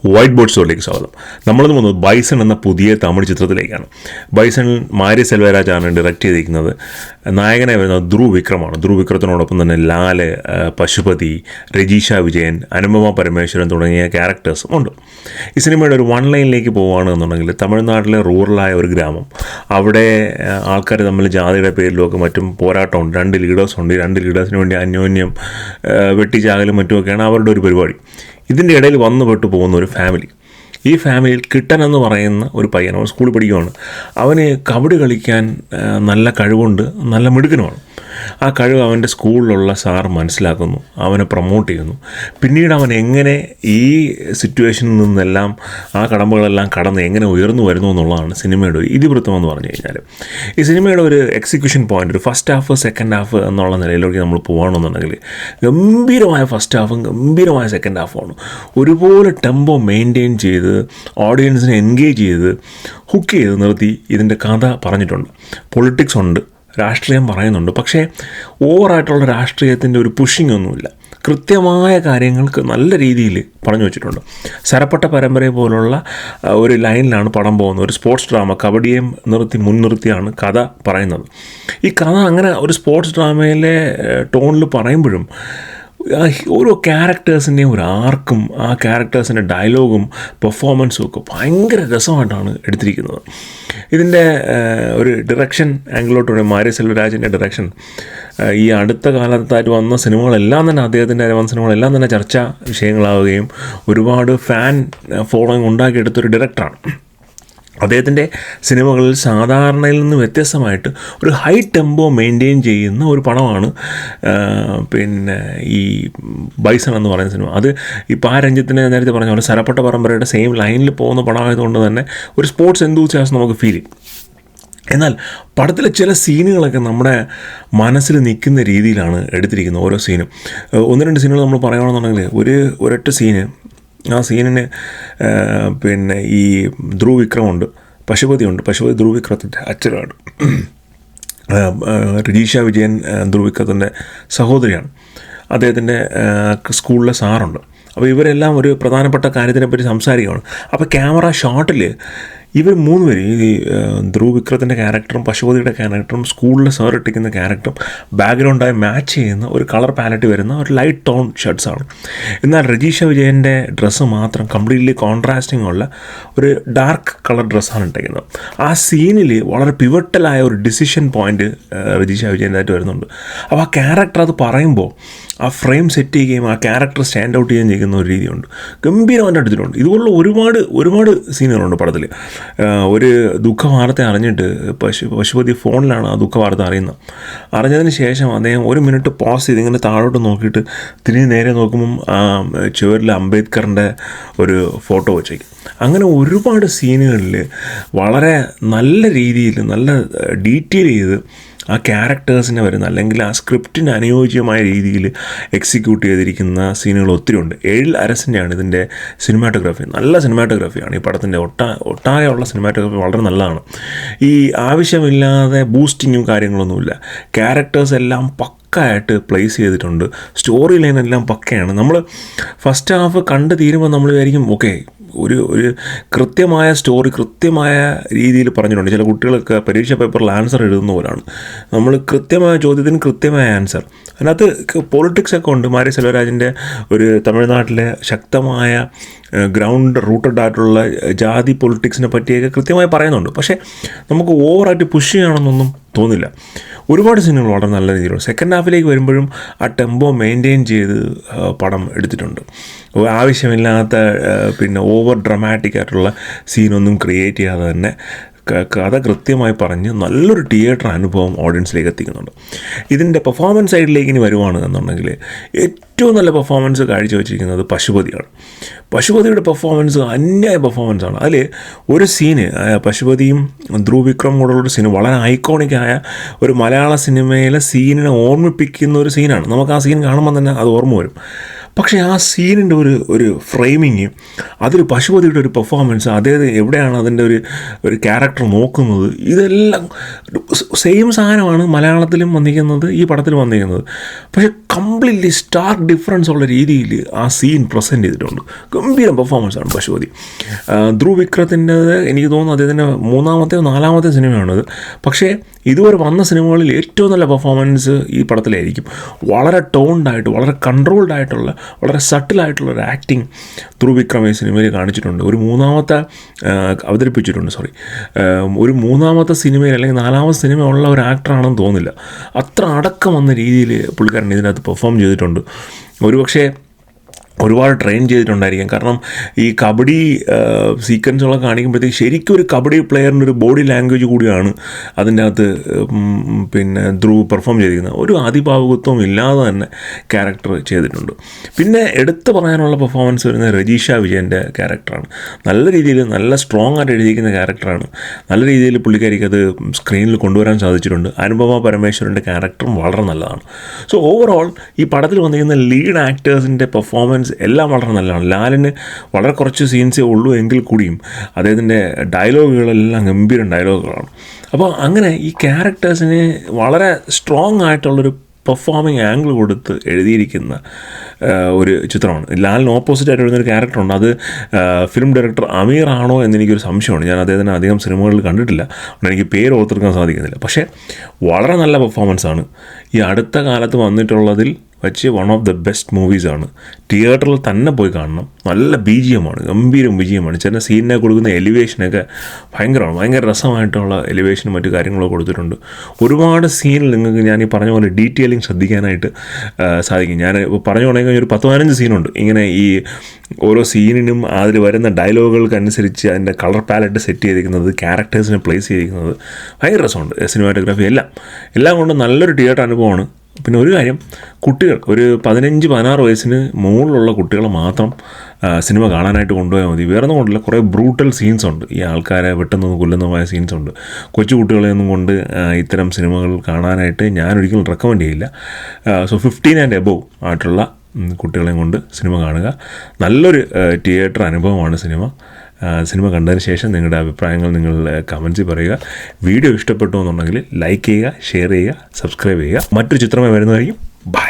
White board സ്റ്റോറിലേക്ക് സ്വാഗതം. നമ്മളിന്ന് പോകുന്നത് ബൈസൺ എന്ന പുതിയ തമിഴ് ചിത്രത്തിലേക്കാണ്. ബൈസൺ മാരി സെൽവരാജാണ് ഡയറക്റ്റ് ചെയ്തിരിക്കുന്നത്. നായകനായി വരുന്നത് ധ്രുവ് വിക്രമാണ്. ധ്രുവ് വിക്രത്തിനോടൊപ്പം തന്നെ ലാല്, പശുപതി, രജീഷ വിജയൻ, അനുപമ പരമേശ്വരൻ തുടങ്ങിയ ക്യാരക്ടേഴ്സും ഉണ്ട്. ഈ സിനിമയുടെ ഒരു വൺ ലൈനിലേക്ക് പോവുകയാണെന്നുണ്ടെങ്കിൽ തമിഴ്നാട്ടിലെ റൂറലായ ഒരു ഗ്രാമം, അവിടെ ആൾക്കാർ തമ്മിൽ ജാതിയുടെ പേരിലൊക്കെ മറ്റും പോരാട്ടമുണ്ട്. രണ്ട് ലീഡേഴ്സുണ്ട്. ഈ രണ്ട് ലീഡേഴ്സിന് വേണ്ടി അന്യോന്യം വെട്ടിച്ചാകലും മറ്റുമൊക്കെയാണ് അവരുടെ ഒരു പരിപാടി. ഇതിൻ്റെ ഇടയിൽ വന്നുപെട്ട് പോകുന്ന ഒരു ഫാമിലി. ഈ ഫാമിലിയിൽ കിട്ടൻ എന്ന് പറയുന്ന ഒരു പയ്യൻ, അവൻ സ്കൂളിൽ പഠിക്കുകയാണ്. അവന് കബഡി കളിക്കാൻ നല്ല കഴിവുണ്ട്, നല്ല മിടുക്കനുമാണ്. ആ കഴിവ് അവൻ്റെ സ്കൂളിലുള്ള സാർ മനസ്സിലാക്കുന്നു, അവനെ പ്രൊമോട്ട് ചെയ്യുന്നു. പിന്നീട് അവൻ എങ്ങനെ ഈ സിറ്റുവേഷനിൽ നിന്നെല്ലാം ആ കടമ്പകളെല്ലാം കടന്ന് എങ്ങനെ ഉയർന്നു വരുന്നു എന്നുള്ളതാണ് സിനിമയുടെ ഒരു ഇതിവൃത്തം എന്ന് പറഞ്ഞു കഴിഞ്ഞാൽ. ഈ സിനിമയുടെ ഒരു എക്സിക്യൂഷൻ പോയിൻ്റ്, ഒരു ഫസ്റ്റ് ഹാഫ് സെക്കൻഡ് ഹാഫ് എന്നുള്ള നിലയിലേക്ക് നമ്മൾ പോകുകയാണെന്നുണ്ടെങ്കിൽ ഗംഭീരമായ ഫസ്റ്റ് ഹാഫും ഗംഭീരമായ സെക്കൻഡ് ഹാഫുമാണ്. ഒരുപോലെ ടെമ്പോ മെയിൻറ്റെയിൻ ചെയ്ത് ഓഡിയൻസിനെ എൻഗേജ് ചെയ്ത് ഹുക്ക് ചെയ്ത് നിർത്തി ഇതിൻ്റെ കഥ പറഞ്ഞിട്ടുണ്ട്. പൊളിറ്റിക്സ് ഉണ്ട്, രാഷ്ട്രീയം പറയുന്നുണ്ട്. പക്ഷേ ഓവറായിട്ടുള്ള രാഷ്ട്രീയത്തിൻ്റെ ഒരു പുഷിംഗ് ഒന്നുമില്ല. കൃത്യമായ കാര്യങ്ങൾക്ക് നല്ല രീതിയിൽ പറഞ്ഞു വെച്ചിട്ടുണ്ട്. സരപ്പട്ട പരമ്പരയെ പോലുള്ള ഒരു ലൈനിലാണ് പടം പോകുന്നത്. ഒരു സ്പോർട്സ് ഡ്രാമ, കബഡിയെ മുൻനിർത്തിയാണ് കഥ പറയുന്നത്. ഈ കഥ അങ്ങനെ ഒരു സ്പോർട്സ് ഡ്രാമയിലെ ടോണിൽ പറയുമ്പോഴും ഓരോ ക്യാരക്ടേഴ്സിൻ്റെയും ഒരു ആർക്കും ആ ക്യാരക്ടേഴ്സിൻ്റെ ഡയലോഗും പെർഫോമൻസും ഒക്കെ ഭയങ്കര രസമായിട്ടാണ് എടുത്തിരിക്കുന്നത്. ഇതിൻ്റെ ഒരു ഡിറക്ഷൻ ആംഗിളോട്ട് മാരി സെൽവരാജിൻ്റെ ഡിറക്ഷൻ ഈ അടുത്ത കാലത്തായിട്ട് വന്ന സിനിമകളെല്ലാം തന്നെ, അദ്ദേഹത്തിൻ്റെ വന്ന സിനിമകളെല്ലാം തന്നെ ചർച്ചാ വിഷയങ്ങളാവുകയും ഒരുപാട് ഫാൻ ഫോളോയിങ് ഉണ്ടാക്കിയെടുത്തൊരു ഡയറക്ടറാണ്. അദ്ദേഹത്തിൻ്റെ സിനിമകളിൽ സാധാരണയിൽ നിന്ന് വ്യത്യസ്തമായിട്ട് ഒരു ഹൈ ടെമ്പോ മെയിൻറ്റെയിൻ ചെയ്യുന്ന ഒരു പടമാണ് പിന്നെ ഈ ബൈസൺ എന്ന് പറയുന്ന സിനിമ. അത് ഇപ്പോൾ ആ രഞ്ജിത്തിൻ്റെ നേരത്തെ പറഞ്ഞ പോലെ സരപ്പട്ട പരമ്പരയുടെ സെയിം ലൈനിൽ പോകുന്ന പടമായതുകൊണ്ട് തന്നെ ഒരു സ്പോർട്സ് എന്തൂസിയാസം നമുക്ക് ഫീൽ ചെയ്യും. എന്നാൽ പടത്തിലെ ചില സീനുകളൊക്കെ നമ്മുടെ മനസ്സിൽ നിൽക്കുന്ന രീതിയിലാണ് എടുത്തിരിക്കുന്നത്. ഓരോ സീനും, ഒന്ന് രണ്ട് സീനുകൾ നമ്മൾ പറയുകയാണെന്നുണ്ടെങ്കിൽ ഒരൊറ്റ സീന്, ആ സീനിന് പിന്നെ ഈ ധ്രുവ് വിക്രമുണ്ട്, പശുപതി ധ്രുവ് വിക്രത്തിൻ്റെ അച്ഛനാണ്. രജീഷ വിജയൻ ധ്രുവ് വിക്രത്തിൻ്റെ സഹോദരിയാണ്. അദ്ദേഹത്തിൻ്റെ സ്കൂളിലെ സാറുണ്ട്. അപ്പോൾ ഇവരെല്ലാം ഒരു പ്രധാനപ്പെട്ട കാര്യത്തിനെപ്പറ്റി സംസാരിക്കുകയാണ്. അപ്പോൾ ക്യാമറ ഷോട്ടിൽ ഇവർ മൂന്ന് പേര്, ഈ ധ്രുവ് വിക്രത്തിൻ്റെ ക്യാരക്ടറും പശുപതിയുടെ ക്യാരക്ടറും സ്കൂളിൽ സാർ ഇട്ടിരിക്കുന്ന ക്യാരക്ടറും ബാക്ക്ഗ്രൗണ്ടായി മാച്ച് ചെയ്യുന്ന ഒരു കളർ പാലറ്റ് വരുന്ന ഒരു ലൈറ്റ് ടോൺ ഷർട്ട്സാണ്. എന്നാൽ രജീഷ വിജയൻ്റെ ഡ്രസ്സ് മാത്രം കംപ്ലീറ്റ്ലി കോൺട്രാസ്റ്റിംഗ് ഉള്ള ഒരു ഡാർക്ക് കളർ ഡ്രസ്സാണ് ഇട്ടിരിക്കുന്നത്. ആ സീനിൽ വളരെ പിവട്ടലായ ഒരു ഡിസിഷൻ പോയിൻ്റ് രജീഷ വിജയൻ്റെതായിട്ട് വരുന്നുണ്ട്. അപ്പോൾ ആ ക്യാരക്ടർ അത് പറയുമ്പോൾ ആ ഫ്രെയിം സെറ്റ് ചെയ്യുകയും ആ ക്യാരക്ടർ സ്റ്റാൻഡ് ഔട്ട് ചെയ്യാൻ ചെയ്യുന്ന ഒരു രീതിയുണ്ട്. ഗംഭീരമായിട്ട് എടുത്തിട്ടുണ്ട്. ഇതുപോലുള്ള ഒരുപാട് സീനുകളുണ്ട് പടത്തിൽ. ഒരു ദുഃഖവാർത്ത അറിഞ്ഞിട്ട് പശുപതി ഫോണിലാണ് ആ ദുഃഖവാർത്ത അറിഞ്ഞതിന് ശേഷം അദ്ദേഹം ഒരു മിനിറ്റ് പോസ് ചെയ്ത് ഇങ്ങനെ താഴോട്ട് നോക്കിയിട്ട് തിരിഞ്ഞ് നേരെ നോക്കുമ്പം ചുവരിൽ അംബേദ്കറിൻ്റെ ഒരു ഫോട്ടോ വെച്ചേക്കും. അങ്ങനെ ഒരുപാട് സീനുകളിൽ വളരെ നല്ല രീതിയിൽ നല്ല ഡീറ്റെയിൽ ചെയ്ത് ആ ക്യാരക്ടേഴ്സിനെ വരുന്ന അല്ലെങ്കിൽ ആ സ്ക്രിപ്റ്റിന് അനുയോജ്യമായ രീതിയിൽ എക്സിക്യൂട്ട് ചെയ്തിരിക്കുന്ന സീനുകൾ ഒത്തിരി ഉണ്ട്. എഴിൽ അരസിൻ്റെയാണ് ഇതിൻ്റെ സിനിമാറ്റോഗ്രാഫി. നല്ല സിനിമാറ്റോഗ്രാഫിയാണ് ഈ പടത്തിൻ്റെ. ഒട്ടാകെയുള്ള സിനിമാറ്റോഗ്രാഫി വളരെ നല്ലതാണ്. ഈ ആവശ്യമില്ലാതെ ബൂസ്റ്റിങ്ങും കാര്യങ്ങളൊന്നുമില്ല. ക്യാരക്ടേഴ്സ് എല്ലാം പക്കയായിട്ട് പ്ലേസ് ചെയ്തിട്ടുണ്ട്. സ്റ്റോറി ലൈനെല്ലാം പക്കയാണ്. നമ്മൾ ഫസ്റ്റ് ഹാഫ് കണ്ട് തീരുമ്പോൾ നമ്മൾ വിചാരിക്കും ഓക്കെ, ഒരു കൃത്യമായ സ്റ്റോറി കൃത്യമായ രീതിയിൽ പറഞ്ഞിട്ടുണ്ട്. ചില കുട്ടികളൊക്കെ പരീക്ഷ പേപ്പറിൽ ആൻസർ എഴുതുന്ന പോലാണ്. നമ്മൾ കൃത്യമായ ചോദ്യത്തിന് കൃത്യമായ ആൻസർ. അതിനകത്ത് പൊളിറ്റിക്സ് ഒക്കെ ഉണ്ട്. മാരി സെൽവരാജിൻ്റെ ഒരു തമിഴ്നാട്ടിലെ ശക്തമായ ഗ്രൗണ്ട് റൂട്ടഡ് ആയിട്ടുള്ള ജാതി പൊളിറ്റിക്സിനെ പറ്റിയൊക്കെ കൃത്യമായി പറയുന്നുണ്ട്. പക്ഷേ നമുക്ക് ഓവറായിട്ട് പുഷ് ചെയ്യണമെന്നൊന്നും തോന്നില്ല. ഒരുപാട് സീനുകൾ വളരെ നല്ല രീതിയിലുണ്ട്. സെക്കൻഡ് ഹാഫിലേക്ക് വരുമ്പോഴും ആ ടെമ്പോ മെയിൻറ്റെയിൻ ചെയ്ത് പടം എടുത്തിട്ടുണ്ട്. ആവശ്യമില്ലാത്ത പിന്നെ ഓവർ ഡ്രമാറ്റിക് ആയിട്ടുള്ള സീനൊന്നും ക്രിയേറ്റ് ചെയ്യാതെ തന്നെ കഥ കൃത്യമായി പറഞ്ഞ് നല്ലൊരു തിയേറ്റർ അനുഭവം ഓഡിയൻസിലേക്ക് എത്തിക്കുന്നുണ്ട്. ഇതിൻ്റെ പെർഫോമൻസ് സൈഡിലേക്ക് ഇനി വരുവാണ് എന്നുണ്ടെങ്കിൽ ഏറ്റവും നല്ല പെർഫോമൻസ് കാഴ്ചവെച്ചിരിക്കുന്നത് പശുപതിയാണ്. പശുപതിയുടെ പെർഫോമൻസ് അന്യായ പെർഫോമൻസാണ്. അതിൽ ഒരു സീന്, പശുപതിയും ധ്രുവ് വിക്രം കൂടെയുള്ളൊരു സീന് വളരെ ഐക്കോണിക്കായ ഒരു മലയാള സിനിമയിലെ സീനിനെ ഓർമ്മിപ്പിക്കുന്ന ഒരു സീനാണ്. നമുക്ക് ആ സീൻ കാണുമ്പോൾ തന്നെ അത് ഓർമ്മ വരും. പക്ഷേ ആ സീനിൻ്റെ ഒരു ഫ്രെയിമിങ്, അതിൽ പശുപതിയുടെ ഒരു പെർഫോമൻസ്, അതായത് എവിടെയാണ് അതിൻ്റെ ഒരു ക്യാരക്ടർ നോക്കുന്നത്, ഇതെല്ലാം സെയിം സാധനമാണ് മലയാളത്തിലും വന്നിരിക്കുന്നത്, ഈ പടത്തിലും വന്നിരിക്കുന്നത്. പക്ഷേ കംപ്ലീറ്റ്ലി സ്റ്റാർക്ക് ഡിഫറൻസ് ഉള്ള രീതിയിൽ ആ സീൻ പ്രസൻറ്റ് ചെയ്തിട്ടുണ്ട്. ഗംഭീരം പെർഫോമൻസാണ് പശുപതി. ധ്രുവ് വിക്രത്തിൻ്റെ എനിക്ക് തോന്നുന്നു അദ്ദേഹത്തിൻ്റെ 3-ാമത്തെയോ 4-ാമത്തെ സിനിമയാണത്. പക്ഷേ ഇതുവരെ വന്ന സിനിമകളിൽ ഏറ്റവും നല്ല പെർഫോമൻസ് ഈ പടത്തിലായിരിക്കും. വളരെ ടോൺഡായിട്ട്, വളരെ കൺട്രോൾഡ് ആയിട്ടുള്ള, വളരെ സട്ടിലായിട്ടുള്ള ഒരു ആക്ടിങ് ധ്രുവ് വിക്രം ഈ സിനിമയിൽ കാണിച്ചിട്ടുണ്ട്. ഒരു മൂന്നാമത്തെ സിനിമയിൽ അല്ലെങ്കിൽ 4-ാമത്തെ സിനിമ ഉള്ള ഒരു ആക്ടറാണെന്ന് തോന്നുന്നില്ല. അത്ര അടക്കം വന്ന രീതിയിൽ പുള്ളിക്കാരൻ ഇതിനകത്ത് പെർഫോം ചെയ്തിട്ടുണ്ട്. ഒരുപക്ഷെ ഒരുപാട് ട്രെയിൻ ചെയ്തിട്ടുണ്ടായിരിക്കും. കാരണം ഈ കബഡി സീക്വൻസുകളൊക്കെ കാണിക്കുമ്പോഴത്തേക്ക് ശരിക്കും ഒരു കബഡി പ്ലെയറിൻ്റെ ഒരു ബോഡി ലാംഗ്വേജ് കൂടിയാണ് അതിൻ്റെ അകത്ത് ധ്രുവ് പെർഫോം ചെയ്തിരിക്കുന്നത്. ഒരു അതിഭാവുകത്വം ഇല്ലാതെ തന്നെ ക്യാരക്ടർ ചെയ്തിട്ടുണ്ട്. പിന്നെ എടുത്തു പറയാനുള്ള പെർഫോമൻസ് വരുന്നത് രജീഷ വിജയൻ്റെ ക്യാരക്ടറാണ്. നല്ല രീതിയിൽ, നല്ല സ്ട്രോങ് ആയിട്ട് എഴുതിയിരിക്കുന്ന ക്യാരക്ടറാണ്. നല്ല രീതിയിൽ പുള്ളിക്കാരിക്ക് അത് സ്ക്രീനിൽ കൊണ്ടുവരാൻ സാധിച്ചിട്ടുണ്ട്. അനുപമ പരമേശ്വരൻ്റെ ക്യാരക്ടറും വളരെ നല്ലതാണ്. സോ ഓവറോൾ ഈ പടത്തിൽ വന്നിരിക്കുന്ന ലീഡ് ആക്ടേഴ്സിൻ്റെ പെർഫോമൻസ് എല്ലാം വളരെ നല്ലതാണ്. ലാലിന് വളരെ കുറച്ച് സീൻസേ ഉള്ളൂ എങ്കിൽ കൂടിയും അദ്ദേഹത്തിൻ്റെ ഡയലോഗുകളെല്ലാം ഗംഭീരം ഡയലോഗുകളാണ്. അപ്പോൾ അങ്ങനെ ഈ ക്യാരക്ടേഴ്സിന് വളരെ സ്ട്രോങ് ആയിട്ടുള്ളൊരു പെർഫോമിങ് ആംഗിൾ കൊടുത്ത് എഴുതിയിരിക്കുന്ന ഒരു ചിത്രമാണ്. ലാലിന് ഓപ്പോസിറ്റായിട്ട് എഴുതുന്നൊരു ക്യാരക്ടറുണ്ട്. അത് ഫിലിം ഡയറക്ടർ അമീർ ആണോ എന്നെനിക്കൊരു സംശയമാണ്. ഞാൻ അദ്ദേഹത്തിന് അധികം സിനിമകളിൽ കണ്ടിട്ടില്ല, അതുകൊണ്ട് എനിക്ക് പേര് ഓർത്തെടുക്കാൻ സാധിക്കുന്നില്ല. പക്ഷേ വളരെ നല്ല പെർഫോമൻസാണ്. ഈ അടുത്ത കാലത്ത് വന്നിട്ടുള്ളതിൽ വെച്ച് വൺ ഓഫ് ദ ബെസ്റ്റ് മൂവീസാണ്. തിയേറ്ററിൽ തന്നെ പോയി കാണണം. നല്ല BGMമാണ്, ഗംഭീരം BGMമാണ്. ചില സീനിനെ കൊടുക്കുന്ന എലിവേഷനൊക്കെ ഭയങ്കര രസമായിട്ടുള്ള എലിവേഷനും മറ്റു കാര്യങ്ങളൊക്കെ കൊടുത്തിട്ടുണ്ട്. ഒരുപാട് സീനിൽ നിങ്ങൾക്ക് ഞാൻ ഈ പറഞ്ഞ പോലെ ഡീറ്റെയിലിംഗ് ശ്രദ്ധിക്കാനായിട്ട് സാധിക്കും. ഞാൻ പറഞ്ഞു തുടങ്ങി ഒരു 10-15 സീനുണ്ട്. ഇങ്ങനെ ഈ ഓരോ സീനിനും അതിൽ വരുന്ന ഡയലോഗുകൾക്കനുസരിച്ച് അതിൻ്റെ കളർ പാലറ്റ് സെറ്റ് ചെയ്തിരിക്കുന്നത്, ക്യാരക്ടേഴ്സിനെ പ്ലേസ് ചെയ്തിരിക്കുന്നത് ഭയങ്കര രസമുണ്ട്. സിനിമാറ്റോഗ്രാഫി എല്ലാം കൊണ്ടും നല്ലൊരു തിയേറ്റർ അനുഭവമാണ്. പിന്നെ ഒരു കാര്യം, കുട്ടികൾ ഒരു 15-16 വയസ്സിന് മുകളിലുള്ള കുട്ടികൾ മാത്രം സിനിമ കാണാനായിട്ട് കൊണ്ടുപോയാൽ മതി. വേറൊന്നും കൊണ്ടില്ല, കുറേ ബ്രൂട്ടൽ സീൻസ് ഉണ്ട്. ഈ ആൾക്കാരെ വെട്ടുന്നതും കൊല്ലുന്നതുമായ സീൻസ് ഉണ്ട്. കൊച്ചു കുട്ടികളെയൊന്നും കൊണ്ട് ഇത്തരം സിനിമകൾ കാണാനായിട്ട് ഞാനൊരിക്കലും റെക്കമെൻഡ് ചെയ്യില്ല. സോ 15 and above ആയിട്ടുള്ള കുട്ടികളെയും കൊണ്ട് സിനിമ കാണുക. നല്ലൊരു തിയേറ്റർ അനുഭവമാണ് സിനിമ കണ്ടതിന് ശേഷം നിങ്ങളുടെ അഭിപ്രായങ്ങൾ നിങ്ങൾ കമൻസിൽ പറയുക. വീഡിയോ ഇഷ്ടപ്പെട്ടു എന്നുണ്ടെങ്കിൽ ലൈക്ക് ചെയ്യുക, ഷെയർ ചെയ്യുക, സബ്സ്ക്രൈബ് ചെയ്യുക. മറ്റൊരു ചിത്രമായി വരുന്നതായിരിക്കും. ബൈ.